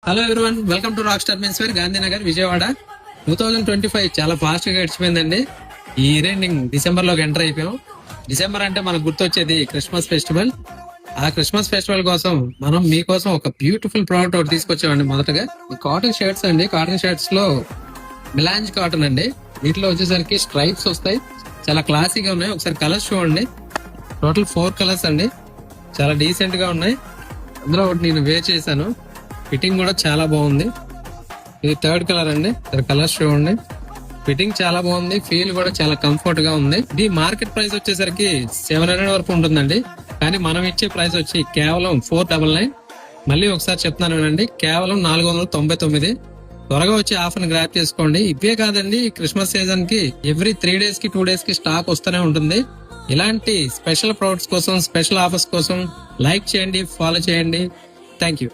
Hello everyone, welcome to Rock Star Mens Wear, Gandhinagar, Vijayawada. 2025 చాలా fast గా గడిచిపోయిందండి. ఈ ఇయర్ ఎండింగ్ డిసెంబర్ లోకి ఎంటర్ అయిపోయాం. డిసెంబర్ అంటే మనకు గుర్తొచ్చేది క్రిస్మస్ ఫెస్టివల్. ఆ క్రిస్మస్ ఫెస్టివల్ కోసం మనం మీకోసం ఒక బ్యూటిఫుల్ ప్రోడక్ట్ ఒకటి తీసుకొచ్చామండి. మొదటగా కాటన్ షర్ట్స్ అండి. కాటన్ షర్ట్స్ లో మిలాంజ్ కాటన్ అండి. వీటిలో వచ్చేసరికి స్ట్రైప్స్ వస్తాయి. చాలా క్లాసీగా ఉన్నాయి. ఒకసారి కలర్స్ చూడండి. టోటల్ 4 కలర్స్ అండి. చాలా డీసెంట్ గా ఉన్నాయి. అందులో ఒకటి నేను వేర్ చేశాను. ఫిట్టింగ్ కూడా చాలా బాగుంది. ఇది 3rd కలర్ అండి. కలర్స్ చూడండి. ఫిట్టింగ్ చాలా బాగుంది. ఫీల్ కూడా చాలా కంఫర్ట్ గా ఉంది. ఇది మార్కెట్ ప్రైస్ వచ్చేసరికి 700 వరకు ఉంటుందండి. కానీ మనం ఇచ్చే ప్రైస్ వచ్చి కేవలం 499. మళ్ళీ ఒకసారి చెప్తున్నాను వినండి, కేవలం 499. త్వరగా వచ్చి ఆఫర్ ని గ్రాప్ చేసుకోండి. ఇవే కాదండి, క్రిస్మస్ సీజన్ కి ఎవ్రీ 3 డేస్ కి 2 డేస్ కి స్టాక్ వస్తూనే ఉంటుంది. ఇలాంటి స్పెషల్ ప్రొడక్ట్స్ కోసం, స్పెషల్ ఆఫర్స్ కోసం లైక్ చేయండి, ఫాలో చేయండి. Thank you.